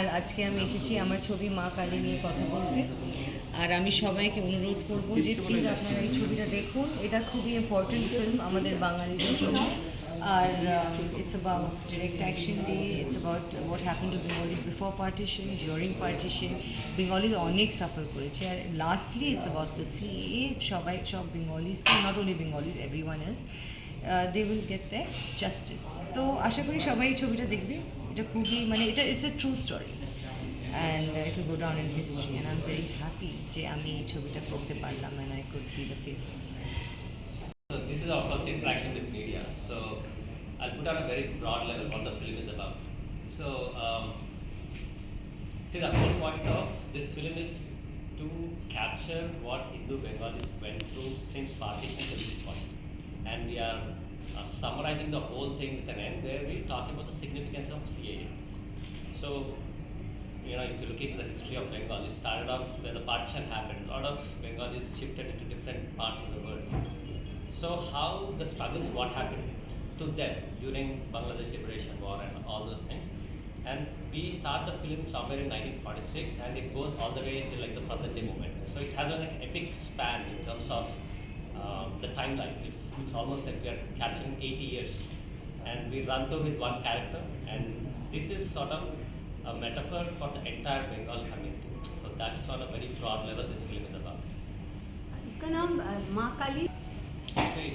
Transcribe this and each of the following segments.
আর আজকে আমি এসেছি আমার ছবি মা কালী নিয়ে কথা বলতে। আর আমি সবাইকে অনুরোধ করব যে প্লিজ আপনারা এই ছবিটা দেখুন। এটা খুবই ইম্পর্টেন্ট ফিল্ম আমাদের বাঙালিদের জন্য। আর it's about Direct Action Day, it's about what happen to Bengalis before partition, during partition. Bengalis অনেক সাফার করেছে। আর lastly it's about the CAA. সব Bengalis, not only Bengalis, everyone else, they will get the justice. তো আশা করি সবাই এই ছবিটা দেখবে। এটা খুবই এটা it's a true story and it will go down in history and I am very happy যে আমি এই ছবিটা করতে পারলাম and I could be the face of this. So this is our first interaction with media. So I'll put on a very broad level what the film is about. So see, the whole point of this film is to capture what Hindu Bengalis went through since partition to this point, and we are summarizing the whole thing with an end where we talk about the significance of CAA. So if you look into the history of Bengal, it started off when the partition happened. A lot of Bengalis shifted into different parts of the world. So how the struggles, what happened to them during Bangladesh Liberation War and all those things. And we start the film somewhere in 1946 and it goes all the way to like the present day moment. So it has an epic span in terms of the timeline. It's almost like we are capturing 80 years and we run through with one character, and this is sort of a metaphor for the entire Bengal community. So that's on a very broad level this film is about. इसका नाम माँ काली। See,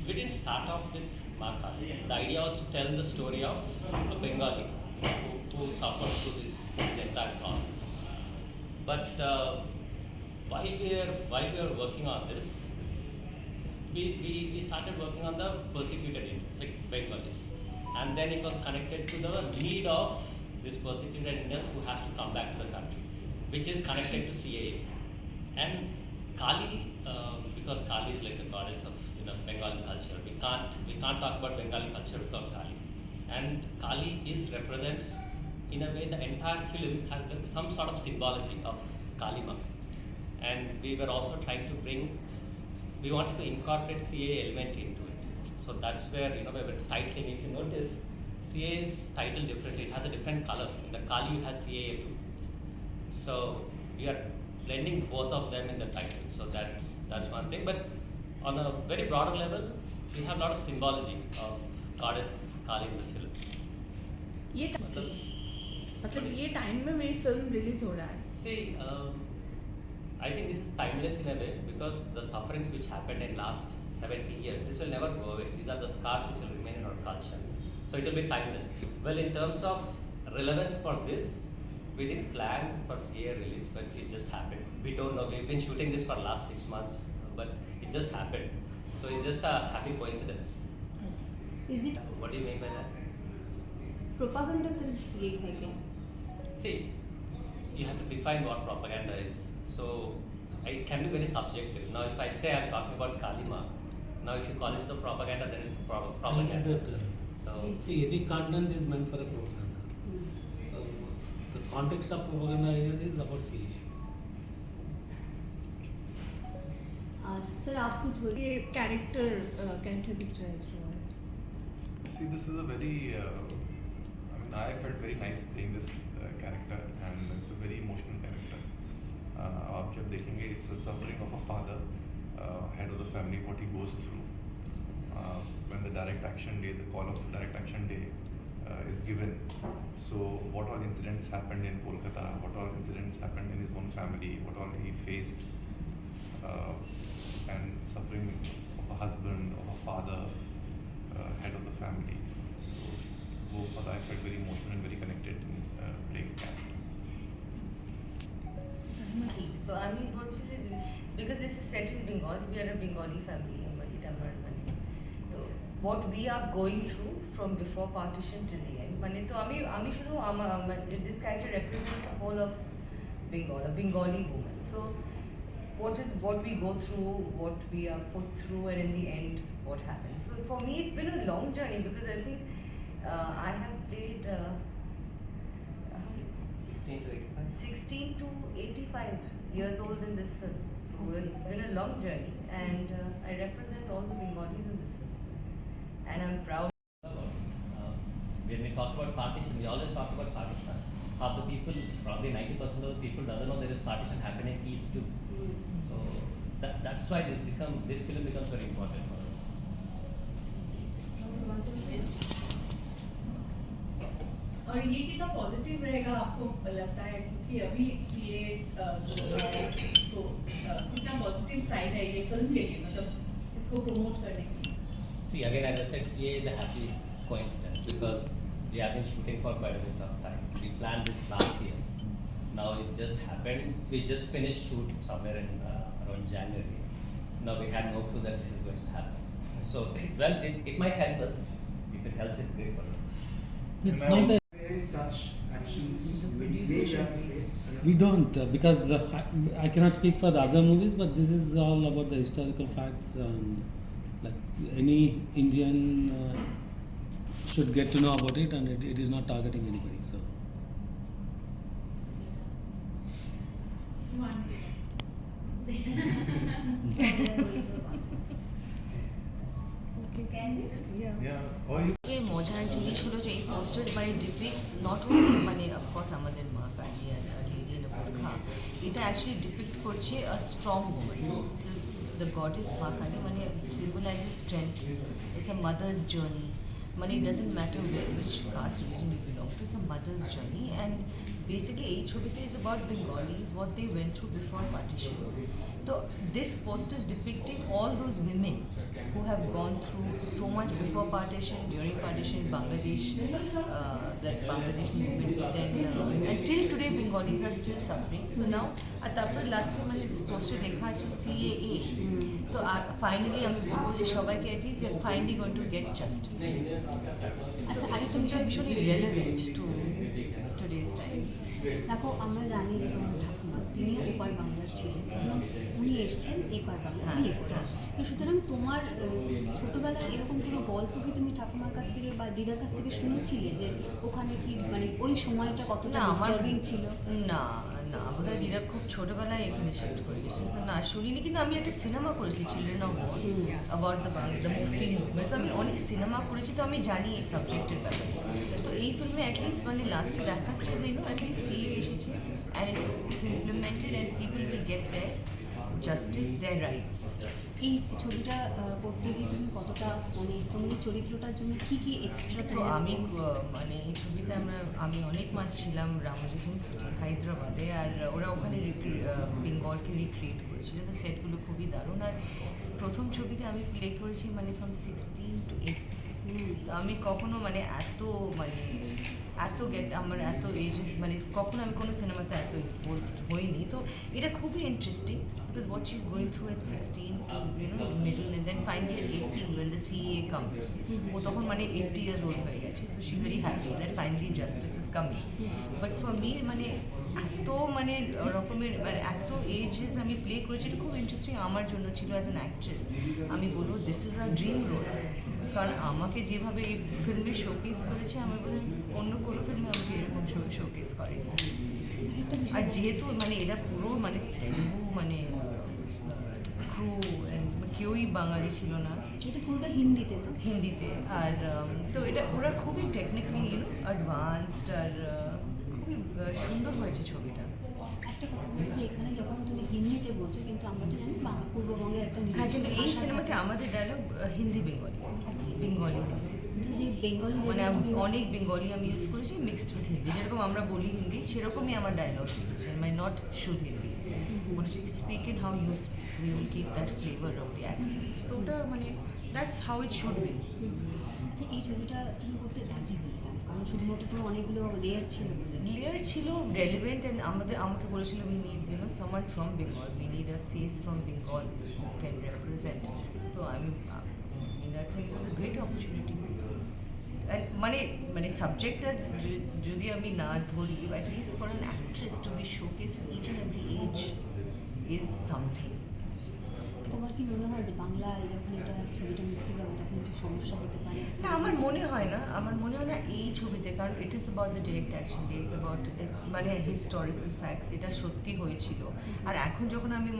we didn't start off with Ma Kali. The idea was to tell the story of a Bengali who suffered through this entire process. But while we were working on this, we started working on the persecuted Indians, like Bengalis. And then it was connected to the need of these persecuted Indians who has to come back to the country, which is connected to CAA. And Kali, because Kali is like the goddess of Bengali culture. We can't talk about Bengali culture without Kali. And Kali represents in a way the entire film has like some sort of symbology of Kali Ma. And we were also trying to we wanted to incorporate CAA element into it. So that's where we were titling. If you notice, CAA is titled differently. It has a different color. In the Kali you have CAA too. So we are blending both of them in the title. So that's one thing. But on a very broader level, we have a lot of symbology of goddess Kali in the film. मतलब ये time में मेरी film release हो रहा है. See, I think this is timeless in a way because the sufferings which happened in last 70 years, this will never go away. These are the scars which will remain in our culture. So it will be timeless. Well, in terms of relevance for this, we didn't plan for CA release, but it just happened. We don't know. We've been shooting this for last 6 months, but it just happened. So it's just a happy coincidence. Is it What do you mean by that? propaganda film ये है क्या? See, you have to define what propaganda is. So it can be very subjective. Now, if I say I'm talking about Kalima, now if you call it as a propaganda, then it's propaganda. So see, the content is meant for a propaganda. So the context of propaganda here is about CA. Sir आप कुछ बोलिए. ये character कैसे picturise हुआ है? See, this is a very, I felt very nice playing this character, and it's a very emotional character. आप जब देखेंगे, it's the suffering of a father, head of the family, what he goes through. When the direct action day, the call of direct action day is given. So what all incidents happened in Kolkata, what all incidents happened in his own family, what all he faced, and suffering of a husband, of a father, head of the family. So I felt very emotional and very connected in playing the character. তো আমি বলছি যে because this is set in Bengal, we are a Bengali family, তো what we are going through from before partition till the end, তো আমি শুধু this character represents the whole of Bengal, a Bengali women. So what we go through, what we are put through, and in the end what happens. So for me it's been a long journey because I think I have played 16 to 85. 16 to 85 years old in this film. So it's been a long journey, and I represent all the Bengalis in this film. And I'm proud. When we talk about partition, we always talk about Pakistan. half the people, probably 90% of the people doesn't know there is partition happening in East too. So that's why this film becomes very important for us. और ये कितना positive रहेगा आपको लगता है, क्योंकि अभी CA जो है तो कितना पॉजिटिव साइड है ये फिल्म के लिए, मतलब इसको प्रमोट करने के लिए? See, again, as I said, CA is a happy coincidence because we have been shooting for quite a bit of time. We planned this last year. Now it just happened. We just finished shoot somewhere in around January. Now we had no clue that this is going to happen. So, well, it might help us. If it helps, it's great for us. It's not a, Such actions we don't because I cannot speak for the other movies, but this is all about the historical facts. Like any Indian should get to know about it, and it is not targeting anybody. So. Yeah. Or you এই মজার জিনিস হলো যে এই poster by ডিপিক্স not only মানে of course আমাদের মা কালী আর lady in বোরখা, এটা অ্যাকচুয়ালি ডিপিক্ট করছে a strong woman. The goddess Ma Kali মানে symbolises strength, it's a mother's journey, মানে it doesn't matter which caste religion you belong to, it's a mother's journey. And basically এই ছবিতে is about Bengalis, what they went through before partition. So this poster is depicting all those women who have gone through so much before partition, during partition in Bangladesh, that Bangladesh movement, then until today Bengalis are still suffering. So now at তারপর last time মানে this poster লেখা আছে CAA, তো finally আমি বলবো যে সবাইকে at least they're finally going to get justice. আচ্ছা, আরেকটা এটা বিষয় ভীষণই relevant to today's times. দেখো, আমরা জানি যে তোমার ঠাকুমা তিনি ওপার বাংলার ছিলেন, উনি এসছেন এপার বাংলা বিয়ে করে। তো সুতরাং তোমার ছোটবেলার এরকম কোনো গল্প কি তুমি ঠাকুমার কাছ থেকে বা দিদার কাছ থেকে শুনেছিলে যে ওখানে কি মানে ওই সময়টা কতটা না, আমার ডিস্টার্বিং ছিল? না না, আমাদের দিদা খুব ছোটবেলায় এখানে শিফট করে গেছে, তো না শুনিনি। কিন্তু আমি একটা সিনেমা করেছি children of born about the Mufti movement, তো আমি অনেক সিনেমা করেছি, তো আমি জানি এই সাবজেক্টের ব্যাপারে। তো এই ফিল্মে অ্যাটলিস্ট মানে লাস্টে দেখাচ্ছে যে অ্যাটলিস্ট সিএ এসেছে and it's implemented and people will get their justice, their rights. এই ছবিটা করতে গিয়ে তুমি কতটা মানে তোমার এই চরিত্রটার জন্য কি কি এক্সট্রা তো আমি মানে এই ছবিতে আমি অনেক মাস ছিলাম রামোজি ফিল্ম সিটি হায়দ্রাবাদে, আর ওরা ওখানে বেঙ্গলকে রিক্রিয়েট করেছিল, তো সেটগুলো খুবই দারুণ। আর প্রথম ছবিতে আমি প্লে করেছি মানে ফ্রম 16 to 8। আমি কখনো মানে আমার এত এজেস মানে কখনো আমি কোনো সিনেমাতে এত এক্সপোজড হইনি। তো এটা খুবই interesting because what she is going through at 16 to middle and then finally at 18 when the CA comes, ও তখন মানে 80 years old হয়ে গেছে। So she very happy that finally justice is coming. But for me মানে এত মানে রকমের মানে এত এজেস আমি প্লে করেছি, এটা খুব ইন্টারেস্টিং আমার জন্য ছিল অ্যাজ অ্যান অ্যাক্ট্রেস। আমি বলবো this is a dream role, কারণ আমাকে যেভাবে এই ফিল্মে শোকেস করেছে আমার বোধ হয় অন্য কোনো ফিল্মে আমাকে এরকম শোকেস করেনি। আর যেহেতু মানে এটা পুরো মানে তেলুগু মানে ক্রু কেউই বাঙালি ছিল না, এটা পুরোটা হিন্দিতে তো? হিন্দিতে। আর তো এটা ওরা খুবই টেকনিক্যালি অ্যাডভান্সড আর খুবই সুন্দর হয়েছে ছবিটা। একটা কথা বলি যে এখানে যখন তুমি হিন্দিতে বলছো, কিন্তু আমরা তো জানি পূর্ববঙ্গের একটা হ্যাঁ, কিন্তু এই ভাষা সিনেমাতে থাকে। আমাদের ডায়লগ হিন্দি বেঙ্গলি কিন্তু যে বেঙ্গলি মানে অনেক বেঙ্গলি আমি ইউজ করেছি মিক্সড উইথ হিন্দি, যেরকম আমরা বলি হিন্দি সেরকমই আমার ডায়লগ শিখেছি, মানে নট শুধু হিন্দি, বলছি speak in how you will keep that flavour of the accent. তো ওটা মানে that's how it should be. আচ্ছা, এই ছবিটা তুমি করতে রাজি হলে কেন? কারণ শুধুমাত্র তোমার অনেকগুলো লেয়ার ছিল বলে। লেয়ার ছিল রেলিভেন্ট অ্যান্ড আমাকে বলেছিল we need someone from Bengal, we need a face from Bengal who can represent this. তো আমি I think it was a great opportunity. মানে সাবজেক্টটা যদি আমি না ধরি, at least for an actress to be showcase each and every age is something. তোমার কি মনে হয় যে বাংলায় যখন এটা ছবিটা মুক্তি পাবে তখন কিছু সমস্যা হতে পারে? না, আমার মনে হয় না এই ছবিতে, কারণ it is about the direct Action Day, it's about মানে হিস্টোরিক্যাল ফ্যাক্টস, এটা সত্যি হয়েছিল। আর এখন যখন আমি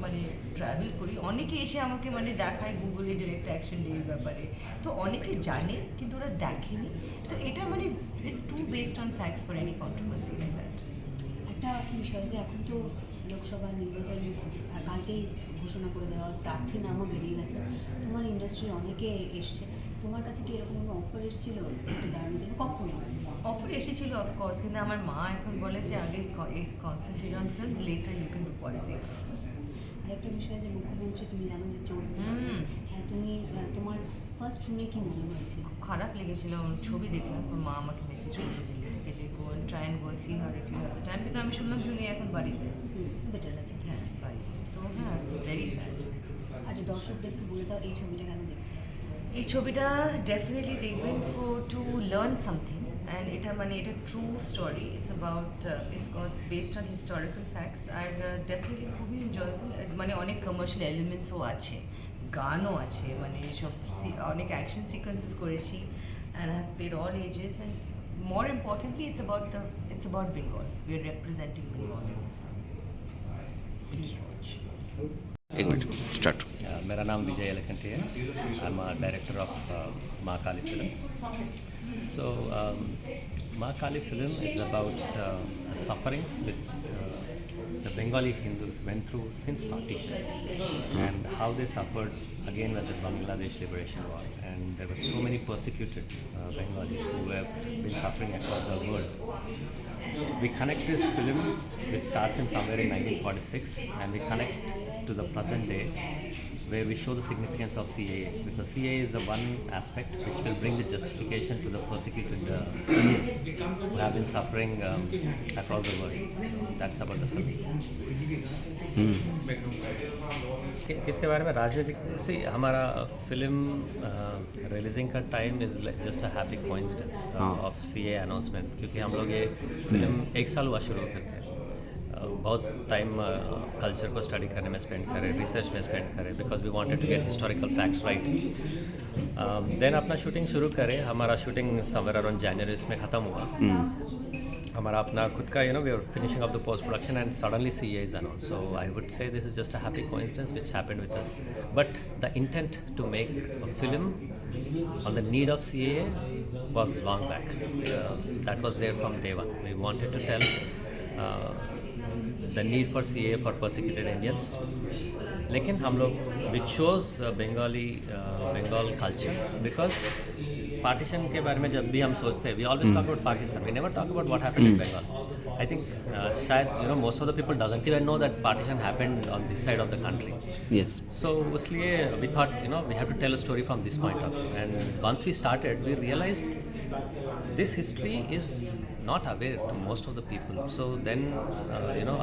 মানে ট্রাভেল করি, অনেকে এসে আমাকে মানে দেখায় গুগলে ডিরেক্ট অ্যাকশন ডে এর ব্যাপারে, তো অনেকে জানে কিন্তু ওরা দেখেনি। তো এটা মানে it's too based on facts for any controversy like that. একটা বিষয় যে এখন তো লোকসভা নির্বাচন কালকেই ঘোষণা করে দেওয়া, প্রার্থী নামও বেরিয়ে গেছে, তোমার ইন্ডাস্ট্রির অনেকে এসছে, তোমার কাছে কি এরকম কোনো অফার এসেছিল একটু দাঁড়ানোর জন্য? কখন? অফার এসেছিল অফকোর্স, কিন্তু আমার মা এখন বলে যে আগে concentrate on films, later you can do politics. আরেকটা বিষয় যে মুখ্যমন্ত্রী তুমি জানো যে চোর হয়েছে, তুমি তোমার ফার্স্ট শুনে কি মনে হয়েছিল? খারাপ লেগেছিল, আমার ছবি দেখলাম, আমার মা আমাকে মেসেজ করলো দিল্লি থেকে যে go and try and go see her if you have the time, কিন্তু আমি শুনলাম জুনি এখন বাড়িতে। বেটার আছে। হ্যাঁ বাড়িতে, তো হ্যাঁ ভেরি স্যাড। আর দর্শকদেরকে বলে দাও এই ছবিটা কেন দেখবে? এই ছবিটা ডেফিনেটলি দেখবেন টু লার্ন সামথিং, অ্যান্ড এটা মানে এটা true story, it's about based on historical facts, আর ডেফিনেটলি খুবই এনজয়েবল। মানে অনেক কমার্শিয়াল এলিমেন্টসও আছে, গানও আছে, মানে সব অনেক অ্যাকশন সিকোয়েন্সেস করেছি, and I have played all ages, and more importantly it's about Bengal. We are representing Bengal in this one. Please watch. एक मिनट स्टार्ट। मेरा नाम विजय एलकंटी है। आई एम डायरेक्टर ऑफ माँ काली फिल्म। So माँ काली film is about the sufferings with the Bengali Hindus went through since partition, and how they suffered again with the Bangladesh Liberation War, and there were so many persecuted Bengalis who have been suffering across the world. We connect this film, which starts in somewhere in 1946, and we connect to the present day, where we show the significance of CAA, because CAA is the one aspect which will bring the justification to the persecuted Indians who have been suffering across the world. So that's about the film. किसके बारे में? राजनीतिक से हमारा film releasing का time is just a happy coincidence of CAA announcement, क्योंकि हम लोग ये फिल्म 1 साल हुआ शुरू करके, बहुत टाइम कल्चर को स्टडी करने में स्पेंड करें, रिसर्च में स्पेंड करें, because we wanted to get historical facts right. Then अपना शूटिंग शुरू करें, हमारा शूटिंग समवेयर अराउंड जनवरी में ख़त्म हुआ। हमारा अपना खुद का we are finishing off the post production, and suddenly CAA is announce. So I would say this is just a happy coincidence which happened with us, but the intent to make a film on the need of CAA was long back. That was there from day one. We wanted to tell the need for CAA for persecuted Indians. लेकिन हम लोग which shows Bengal culture, because partition के बारे में जब भी हम सोचते हैं, we always talk about Pakistan. We never talk about what happened in Bengal. I think शायद most of the people doesn't even know that partition happened on this side of the country. Yes. So उसलिए we thought we have to tell a story from this point of view, and once we started we realized this history is not aware to most of the people. So then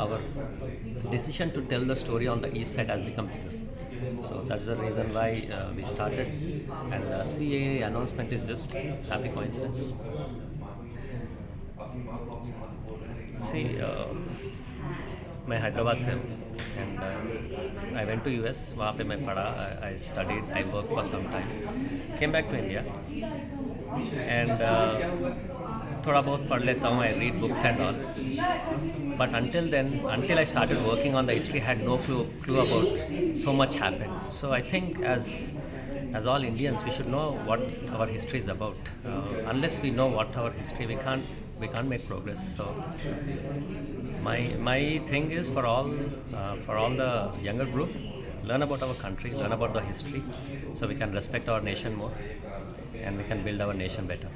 our decision to tell the story on the east side has become bigger. So that's the reason why we started, and CAA announcement is just happy coincidence. See, मैं हैदराबाद से हूँ, and I went to US. वहाँ पे मैं पढ़ा, I studied, I work for some time, came back to India, and थोड़ा बहुत पढ़ लेता हूँ, I read books and all, but until I started working on the history, I had no clue about so much happened. So I think as all Indians, we should know what our history is about. Unless we know what our history, we can't make progress. So my thing is for all the younger group, learn about our country, learn about the history, so we can respect our nation more, and we can build our nation better.